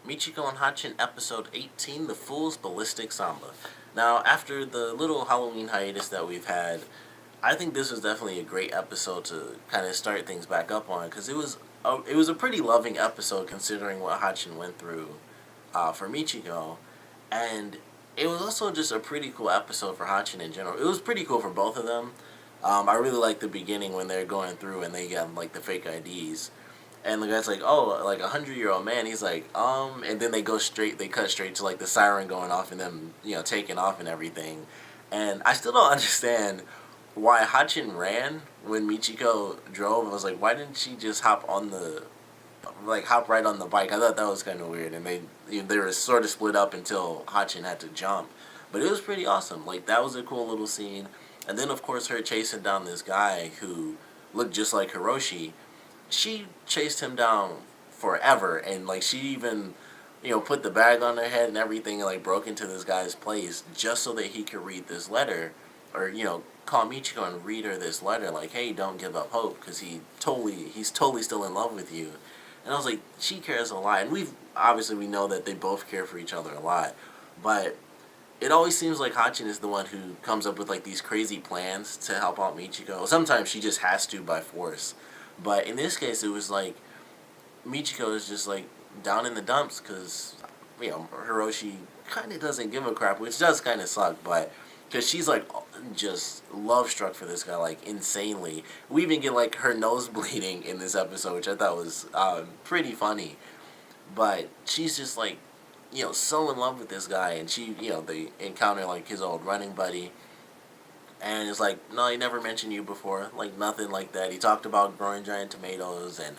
Michiko and Hatchin, episode 18, The Fool's Ballistic Samba. Now, after the little Halloween hiatus that we've had, I think this was definitely a great episode to kind of start things back up on, because it was a pretty loving episode considering what Hatchin went through for Michiko, and it was also just a pretty cool episode for Hatchin in general. It was pretty cool for both of them. I really liked the beginning when they're going through and they got like the fake IDs. And the guy's like, oh, like 100-year-old man. He's like, and then they cut straight to like the siren going off and them, taking off and everything. And I still don't understand why Hachin ran when Michiko drove. I was like, why didn't she just hop right on the bike? I thought that was kind of weird. And they were sort of split up until Hachin had to jump. But it was pretty awesome. Like, that was a cool little scene. And then, of course, her chasing down this guy who looked just like Hiroshi. She chased him down forever, and like she even put the bag on her head and everything, and like broke into this guy's place just so that he could read this letter, or call Michiko and read her this letter, like, hey, don't give up hope, because he's totally still in love with you. And I was like, she cares a lot, and we know that they both care for each other a lot, but it always seems like Hachin is the one who comes up with like these crazy plans to help out Michiko. Sometimes she just has to by force. But in this case, it was like Michiko is just like down in the dumps because Hiroshi kind of doesn't give a crap, which does kind of suck. But because she's like just love struck for this guy like insanely. We even get like her nose bleeding in this episode, which I thought was pretty funny. But she's just like so in love with this guy, and they encounter like his old running buddy. And it's like, no, he never mentioned you before. Like, nothing like that. He talked about growing giant tomatoes and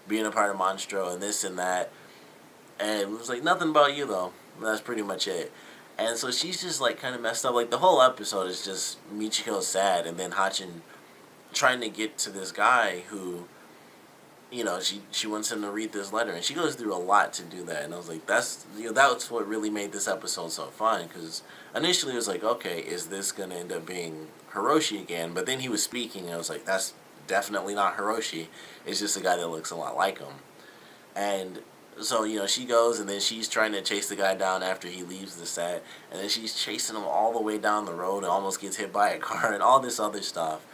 being a part of Monstro and this and that. And it was like, nothing about you, though. That's pretty much it. And so she's just, like, kind of messed up. Like, the whole episode is just Michiko sad. And then Hachin trying to get to this guy who, she wants him to read this letter. And she goes through a lot to do that. And I was like, that's what really made this episode so fun. Because initially it was like, okay, is this going to end up being Hiroshi again? But then he was speaking, and I was like, that's definitely not Hiroshi. It's just a guy that looks a lot like him. And so, she goes, and then she's trying to chase the guy down after he leaves the set. And then she's chasing him all the way down the road and almost gets hit by a car and all this other stuff.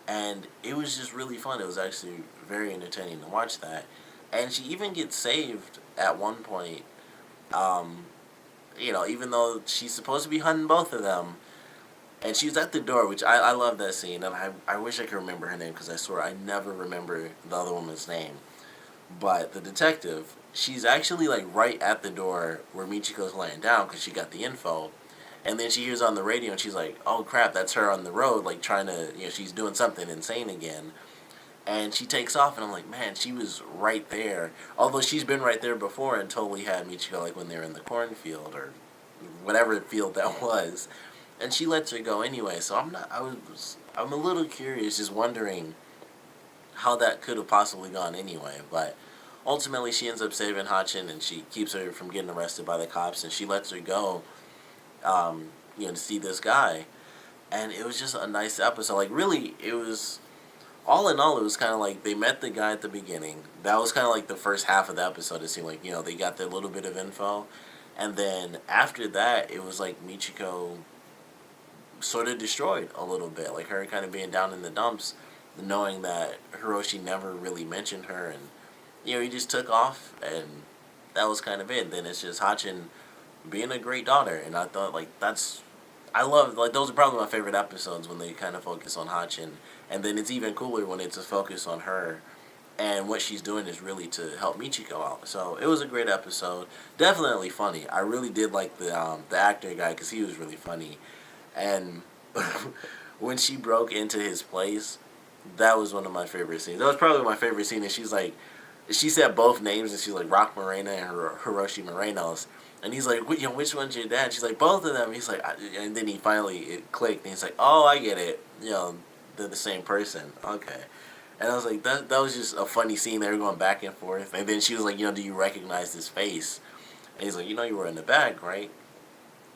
And it was just really fun. It was actually very entertaining to watch that. And she even gets saved at one point. Even though she's supposed to be hunting both of them. And she's at the door, which I love that scene. And I wish I could remember her name, because I swear I never remember the other woman's name. But the detective, she's actually like right at the door where Michiko's laying down, because she got the info. And then she hears on the radio, and she's like, oh crap, that's her on the road, like trying to, she's doing something insane again. And she takes off, and I'm like, man, she was right there. Although she's been right there before and totally had Michiko, like when they were in the cornfield or whatever field that was. And she lets her go anyway, so I'm a little curious, just wondering how that could have possibly gone anyway. But ultimately, she ends up saving Hachin, and she keeps her from getting arrested by the cops, and she lets her go, to see this guy. And it was just a nice episode. Like, really, it was, all in all, it was kind of like they met the guy at the beginning. That was kind of like the first half of the episode. It seemed like, they got their little bit of info. And then after that, it was like Michiko sort of destroyed a little bit. Like, her kind of being down in the dumps, knowing that Hiroshi never really mentioned her. And, he just took off, and that was kind of it. Then it's just Hachin being a great daughter. And I thought, like, I love, like, those are probably my favorite episodes, when they kind of focus on Hachin. And then it's even cooler when it's a focus on her, and what she's doing is really to help Michiko out. So it was a great episode. Definitely funny. I really did like the actor guy, because he was really funny. And when she broke into his place, that was one of my favorite scenes. That was probably my favorite scene. And she's like, she said both names, and she's like Rock Morena and Hiroshi Morenos. And he's like, which one's your dad? She's like, both of them. He's like, and then it clicked, and he's like, oh, I get it. They're the same person. Okay. And I was like, that was just a funny scene. They were going back and forth. And then she was like, do you recognize this face? And he's like, you were in the bag, right?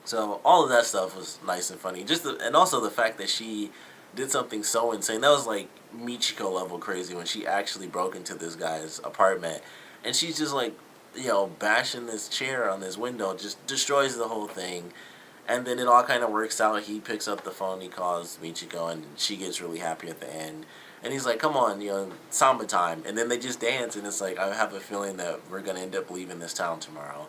So all of that stuff was nice and funny. And also the fact that she did something so insane. That was like Michiko level crazy, when she actually broke into this guy's apartment. And she's just like bashing this chair on this window, just destroys the whole thing. And then it all kind of works out. He picks up the phone, he calls Michiko, and she gets really happy at the end. And he's like, come on, Samba time. And then they just dance, and it's like, I have a feeling that we're going to end up leaving this town tomorrow.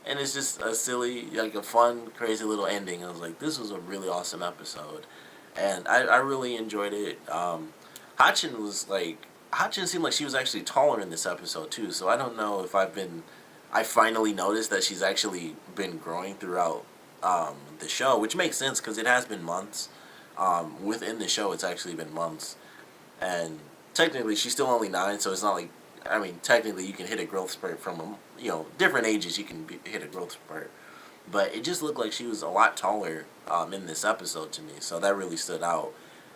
And it's just a silly, like a fun, crazy little ending. I was like, this was a really awesome episode. And I really enjoyed it. Hatchin Hatchin seemed like she was actually taller in this episode, too. So I don't know if I finally noticed that she's actually been growing throughout the show, which makes sense because it has been months. Within the show, it's actually been months. And technically, she's still only 9, so it's not like, technically you can hit a growth spurt from, different ages you can hit a growth spurt. But it just looked like she was a lot taller in this episode to me, so that really stood out.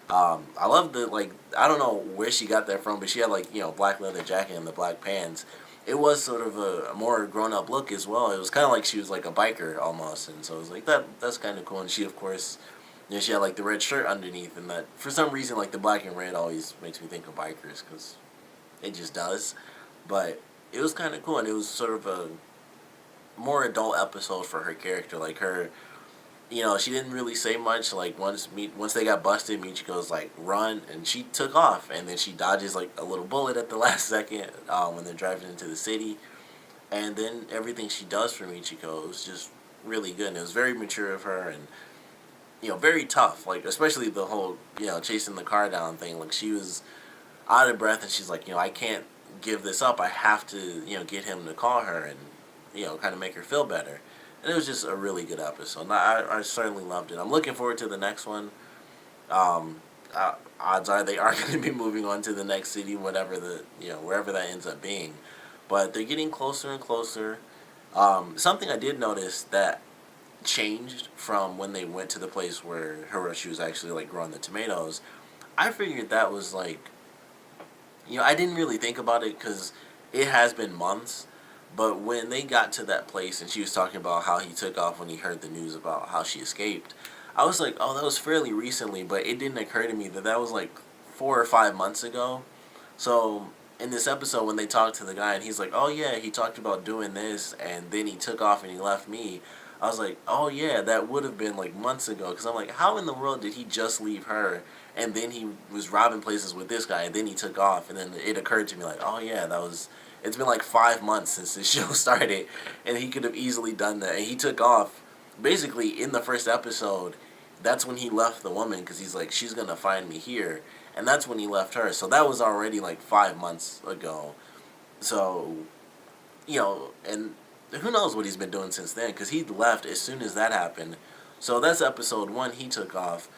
I love I don't know where she got that from, but she had black leather jacket and the black pants. It was sort of a more grown-up look as well. It was kind of like she was like a biker almost, and so it was like that's kind of cool. And she, of course, she had the red shirt underneath, and that for some reason the black and red always makes me think of bikers because it just does. But it was kind of cool, and it was sort of a more adult episode for her character. Like her, she didn't really say much. Like once they got busted, Michiko's like run, and she took off, and then she dodges a little bullet at the last second when they're driving into the city, and then everything she does for Michiko was just really good. And it was very mature of her, and very tough. Especially the whole chasing the car down thing. She was out of breath, and she's like, I can't give this up. I have to get him to call her and kind of make her feel better. And it was just a really good episode. I certainly loved it. I'm looking forward to the next one. Odds are they are going to be moving on to the next city, whatever wherever that ends up being. But they're getting closer and closer. Something I did notice that changed from when they went to the place where Hiroshi was actually growing the tomatoes. I figured that was I didn't really think about it because it has been months. But when they got to that place and she was talking about how he took off when he heard the news about how she escaped, I was like, oh, that was fairly recently, but it didn't occur to me that was 4 or 5 months ago. So in this episode when they talked to the guy and he's like, oh yeah, he talked about doing this and then he took off and he left me, I was like, oh yeah, that would have been months ago, because I'm like, how in the world did he just leave her and then he was robbing places with this guy and then he took off, and then it occurred to me oh yeah, it's been 5 months since this show started, and he could have easily done that. And he took off, basically, in the first episode. That's when he left the woman, because he's like, she's going to find me here. And that's when he left her. So that was already 5 months ago. So, and who knows what he's been doing since then, because he left as soon as that happened. So that's episode 1, he took off.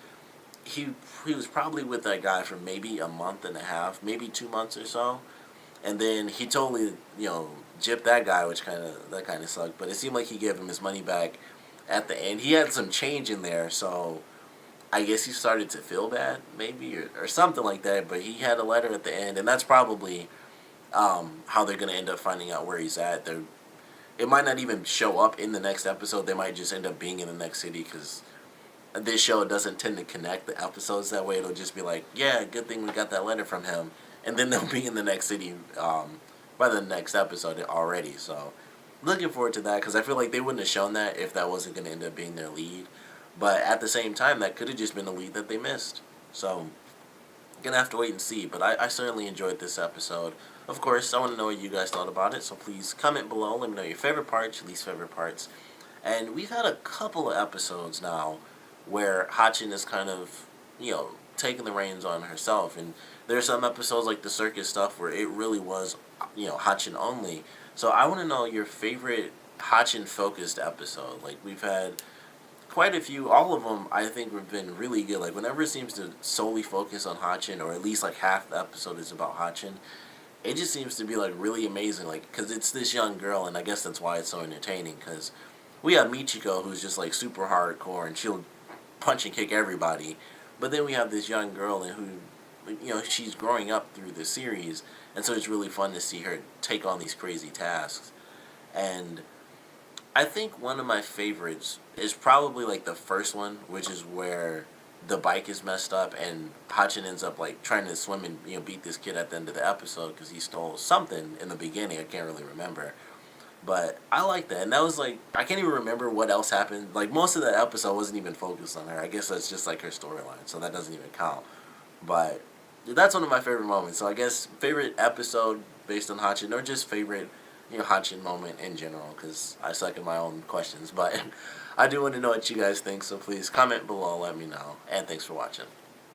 He was probably with that guy for maybe a month and a half, maybe 2 months or so. And then he totally, gypped that guy, which kind of sucked. But it seemed like he gave him his money back at the end. He had some change in there, so I guess he started to feel bad, maybe, or something like that. But he had a letter at the end, and that's probably how they're going to end up finding out where he's at. It might not even show up in the next episode. They might just end up being in the next city, because this show doesn't tend to connect the episodes that way. It'll just be like, yeah, good thing we got that letter from him. And then they'll be in the next city by the next episode already. So, looking forward to that, because I feel like they wouldn't have shown that if that wasn't going to end up being their lead. But at the same time, that could have just been a lead that they missed. So, going to have to wait and see. But I certainly enjoyed this episode. Of course, I want to know what you guys thought about it. So, please comment below. Let me know your favorite parts, your least favorite parts. And we've had a couple of episodes now where Hatchin is kind of, taking the reins on herself. And there are some episodes like the circus stuff where it really was, Hatchin only. So I want to know your favorite Hatchin-focused episode. We've had quite a few. All of them, I think, have been really good. Whenever it seems to solely focus on Hatchin, or at least, half the episode is about Hatchin, it just seems to be, really amazing. Because it's this young girl, and I guess that's why it's so entertaining. Because we have Michiko, who's just, super hardcore, and she'll punch and kick everybody. But then we have this young girl who, she's growing up through the series, and so it's really fun to see her take on these crazy tasks. And I think one of my favorites is probably the first one, which is where the bike is messed up and Hatchin ends up trying to swim and beat this kid at the end of the episode because he stole something in the beginning. I can't really remember. But I like that, and that was like I can't even remember what else happened. Like most of that episode wasn't even focused on her. I guess that's just like her storyline, so that doesn't even count. But that's one of my favorite moments. So I guess favorite episode based on Hatchin, or just favorite Hatchin moment in general, because I suck at my own questions. But I do want to know what you guys think, so please comment below, let me know, and thanks for watching.